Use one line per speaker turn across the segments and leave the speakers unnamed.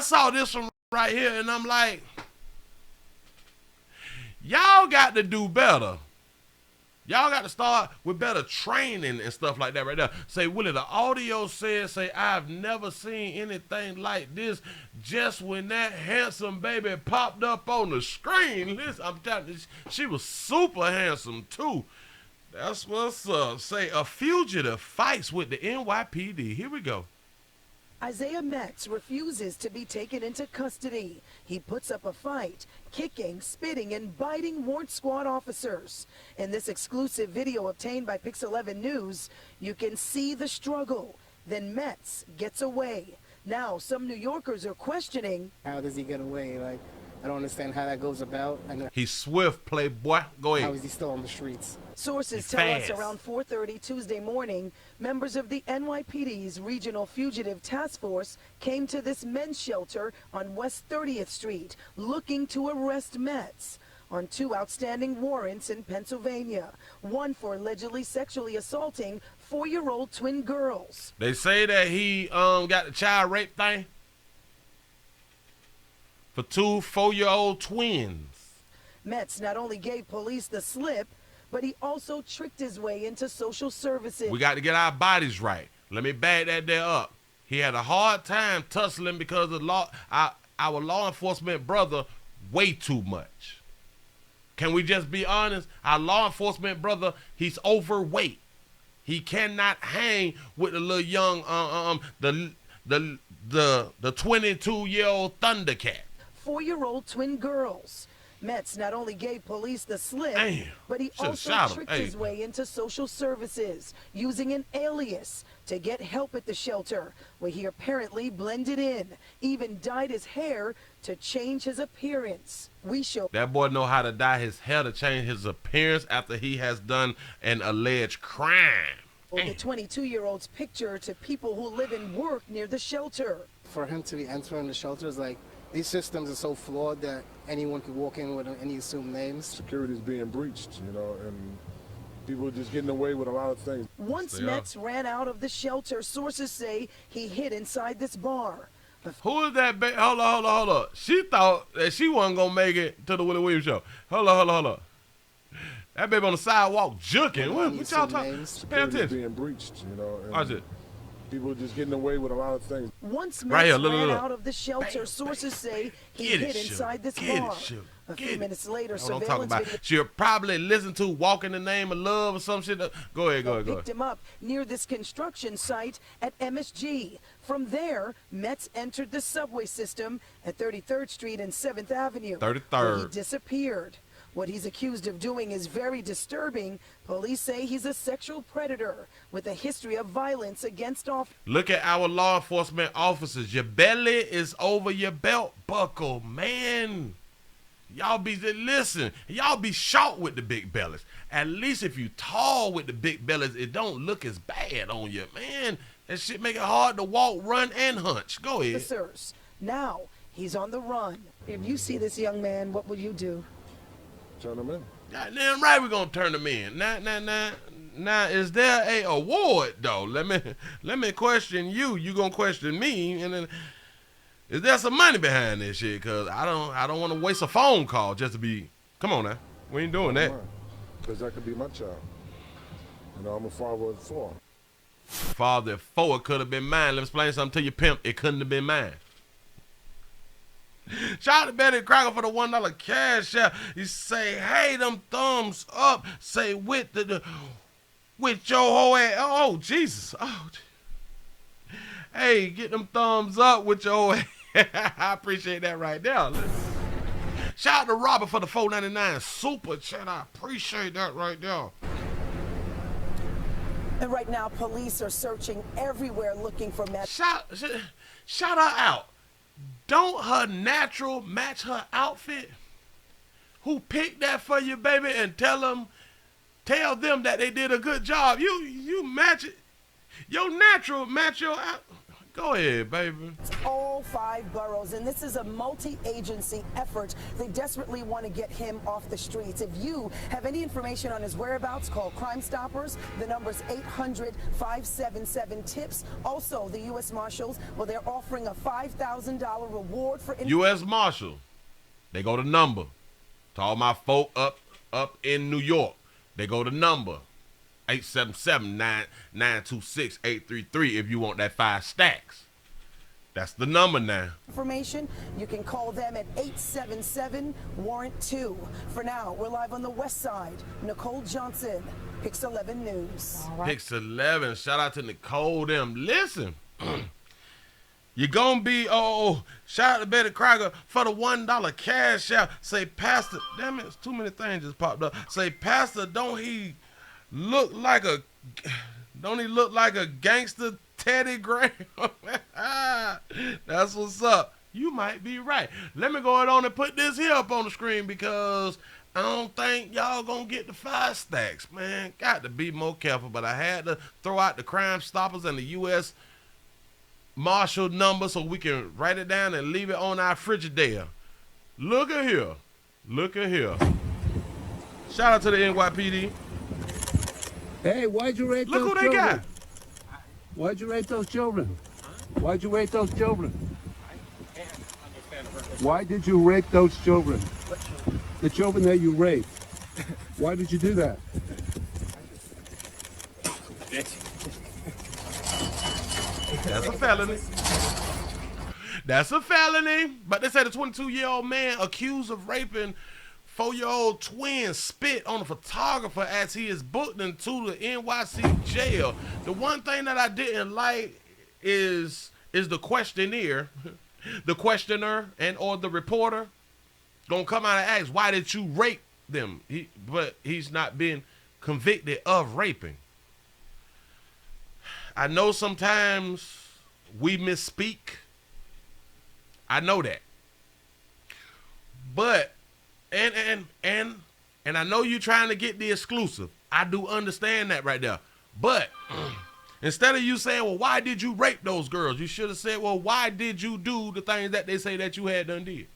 saw this one right here, and I'm like, y'all got to do better. Y'all got to start with better training and stuff like that right there. Say, Willie, the audio says, I've never seen anything like this. Just when that handsome baby popped up on the screen, listen, I'm telling you, she was super handsome too. That's what's up. Say, a fugitive fights with the NYPD. Here we go.
Isaiah Metz refuses to be taken into custody. He puts up a fight, kicking, spitting, and biting warrant squad officers. In this exclusive video obtained by Pix 11 News, you can see the struggle. Then Metz gets away. Now, some New Yorkers are questioning,
how does he get away? Like, I don't understand how that goes about. And
he's swift, playboy. Go ahead.
How is he still on the streets?
Sources tell us around 4:30 Tuesday morning, members of the NYPD's Regional Fugitive Task Force came to this men's shelter on West 30th Street looking to arrest Metz on 2 outstanding warrants in Pennsylvania, one for allegedly sexually assaulting 4-year-old twin girls.
They say that he got the child rape thing for 2 4-year-old twins.
Metz not only gave police the slip, but he also tricked his way into social services.
We got to get our bodies right. Let me back that there up. He had a hard time tussling because of our law enforcement brother way too much. Can we just be honest? Our law enforcement brother, he's overweight. He cannot hang with the little young, the 22-year-old Thundercat.
4-year-old twin girls. Metz not only gave police the slip, but he also tricked his way into social services, using an alias to get help at the shelter, where he apparently blended in, even dyed his hair to change his appearance. We show
that boy know how to dye his hair to change his appearance after he has done an alleged crime.
The 22-year-old's picture to people who live and work near the shelter.
For him to be entering the shelter is like, these systems are so flawed that anyone could walk in with any assumed names.
Security is being breached, you know, and people are just getting away with a lot of things.
Once Metz ran out of the shelter, sources say he hid inside this bar.
Who is that? Hold on. She thought that she wasn't going to make it to the Willie Williams show. Hold on. That baby on the sidewalk juking. What y'all talking? Pay attention.
Being breached, you know.
Watch it.
People are just getting away with a lot of things.
Once Metz ran out of the shelter, sources say he hid inside this bar. A few minutes later, surveillance video
she'll probably listen to "Walk in the Name of Love" or some shit. Go ahead.
Picked him up near this construction site at MSG. From there, Metz entered the subway system at 33rd Street and 7th Avenue.
33rd.
Where he disappeared. What he's accused of doing is very disturbing. Police say he's a sexual predator with a history of violence against officers.
Look at our law enforcement officers. Your belly is over your belt buckle, man. Y'all be short with the big bellies. At least if you tall with the big bellies, it don't look as bad on you, man. That shit make it hard to walk, run, and hunch. Go ahead.
Officers. Now he's on the run. If you see this young man, what will you do?
Turn them in.
Goddamn right, we're gonna turn them in. Now, is there a award though? Let me question you. You gonna question me, and then is there some money behind this shit? Cause I don't want to waste a phone call just to be. Come on now, we ain't doing that.
Cause that could be my child. You know, I'm a father of 4.
Father of 4, it could have been mine. Let me explain something to you, pimp. It couldn't have been mine. Shout out to Betty Crocker for the $1 cash out. You say, hey, them thumbs up. Say with with your whole ass. Oh, Jesus. Oh, hey, get them thumbs up with your whole ass. I appreciate that right there. Shout out to Robert for the $4.99 super chat. I appreciate that right there.
And right now, police are searching everywhere looking for Metz.
Shout her out. Don't her natural match her outfit? Who picked that for you, baby? And tell them that they did a good job. You match it. Your natural match your out. Go ahead, baby.
All 5 boroughs, and this is a multi-agency effort. They desperately want to get him off the streets. If you have any information on his whereabouts, call Crime Stoppers. The number's 800-577-TIPS. Also, the U.S. Marshals, well, they're offering a $5,000 reward for...
U.S. Marshal, they go to number. To all my folk up in New York, they go to number 877-926-833 if you want that 5 stacks. That's the number now.
Information, you can call them at 877-WARRANT-2. For now, we're live on the west side. Nicole Johnson, Pix 11 News.
All right.
Pix 11, shout out to Nicole them. Listen, you're gonna be, shout out to Betty Crocker for the $1 cash out. Say, Pastor, damn it, it's too many things just popped up. Say, Pastor, don't he look like a gangster Teddy Graham? That's what's up. You might be right. Let me go ahead on and put this here up on the screen because I don't think y'all gonna get the 5 stacks, man. Got to be more careful, but I had to throw out the Crime Stoppers and the U.S. Marshal number so we can write it down and leave it on our Frigidaire. Look at here. Look at here. Shout out to the NYPD.
Hey, why'd you rape
Look
those
who they
children?
got.
Why'd you rape those children? Why'd you rape those children? Why did you rape those children? The children that you raped. Why did you do that?
That's a felony. That's a felony. But they said a 22-year-old man accused of raping 4-year-old twin spit on a photographer as he is booked into the NYC jail. The one thing that I didn't like is the questionnaire, the questioner and or the reporter gonna come out and ask, why did you rape them? But he's not been convicted of raping. I know sometimes we misspeak. I know that. But and I know you're trying to get the exclusive. I do understand that right there. But instead of you saying, well, why did you rape those girls? You should have said, well, why did you do the things that they say that you had done did?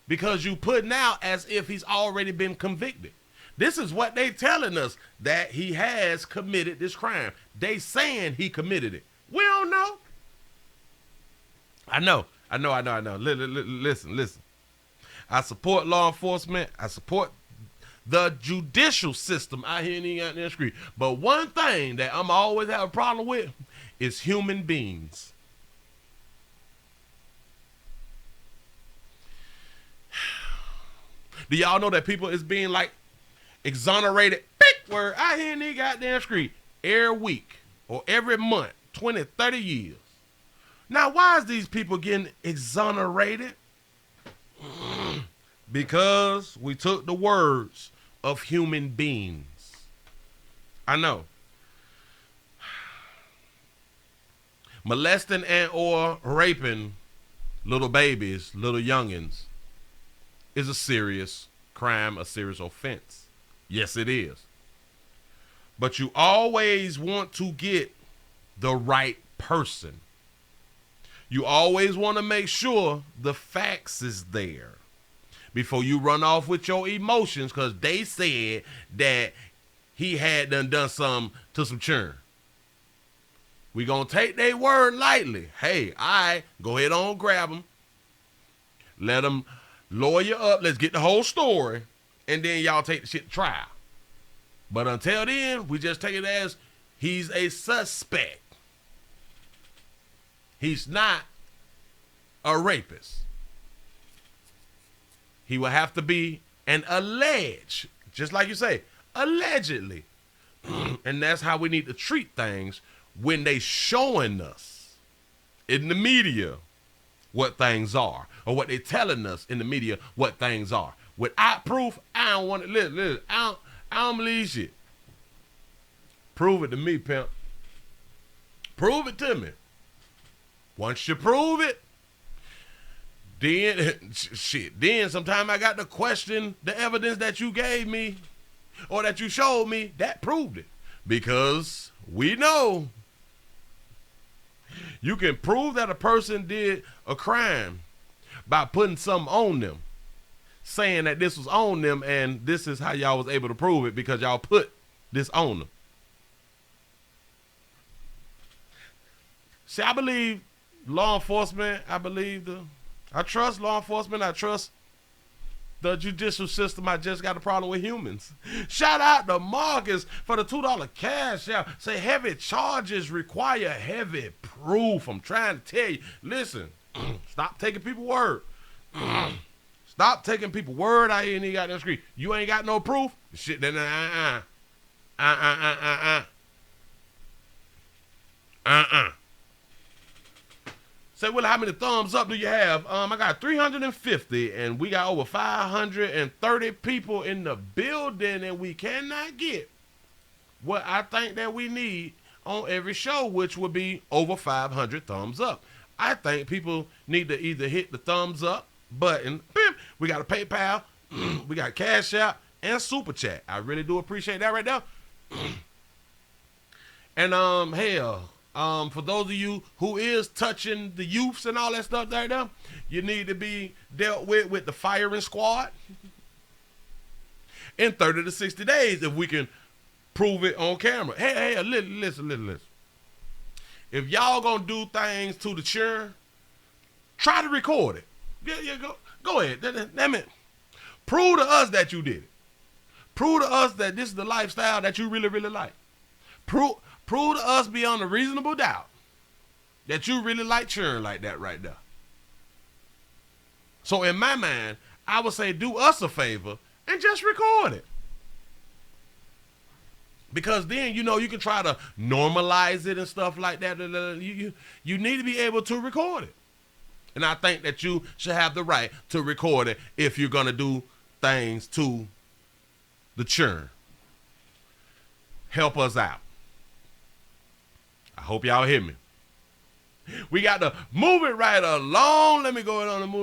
Because you putting out as if he's already been convicted. This is what they telling us, that he has committed this crime. They saying he committed it. We don't know. I know. Listen. I support law enforcement. I support the judicial system out here in the street. But one thing that I'm always have a problem with is human beings. Do y'all know that people is being like exonerated, word out here in the goddamn street every week or every month, 20, 30 years? Now, why is these people getting exonerated? Because we took the words of human beings. I know. Molesting and or raping little babies, little youngins, is a serious crime, a serious offense. Yes, it is. But you always want to get the right person. You always want to make sure the facts is there before you run off with your emotions, because they said that he had done something to some children. We gonna take their word lightly. Hey, go ahead on, grab them. Let them lawyer up. Let's get the whole story, and then y'all take the shit to trial. But until then, we just take it as he's a suspect. He's not a rapist. He will have to be an alleged, just like you say, allegedly. And that's how we need to treat things when they showing us in the media what things are, or what they telling us in the media what things are. Without proof, I don't want to listen. I don't believe shit. Prove it to me, pimp. Prove it to me. Once you prove it, then sometime I got to question the evidence that you gave me or that you showed me that proved it. Because we know You can prove that a person did a crime by putting something on them, saying that this was on them, and this is how y'all was able to prove it because y'all put this on them. See, I believe law enforcement. I trust law enforcement. I trust the judicial system. I just got a problem with humans. Shout out to Marcus for the $2 cash out. Say heavy charges require heavy proof. I'm trying to tell you. Listen, stop taking people's word. Stop taking people's word out here and you got no screen. You ain't got no proof. Shit, then Say, Willie, how many thumbs up do you have? I got 350, and we got over 530 people in the building, and we cannot get what I think that we need on every show, which would be over 500 thumbs up. I think people need to either hit the thumbs up button. We got a PayPal, we got Cash App, and Super Chat. I really do appreciate that right there. And for those of you who is touching the youths and all that stuff right there, you need to be dealt with the firing squad in 30 to 60 days if we can prove it on camera. Hey, listen. If y'all gonna do things to the children, try to record it. Yeah, go ahead. Damn it. Prove to us that you did it. Prove to us that this is the lifestyle that you really, really like. Prove to us beyond a reasonable doubt that you really like churn like that right there. So in my mind, I would say do us a favor and just record it. Because then, you can try to normalize it and stuff like that. You need to be able to record it. And I think that you should have the right to record it if you're going to do things to the churn. Help us out. I hope y'all hear me. We got to move it right along. Let me go on the move.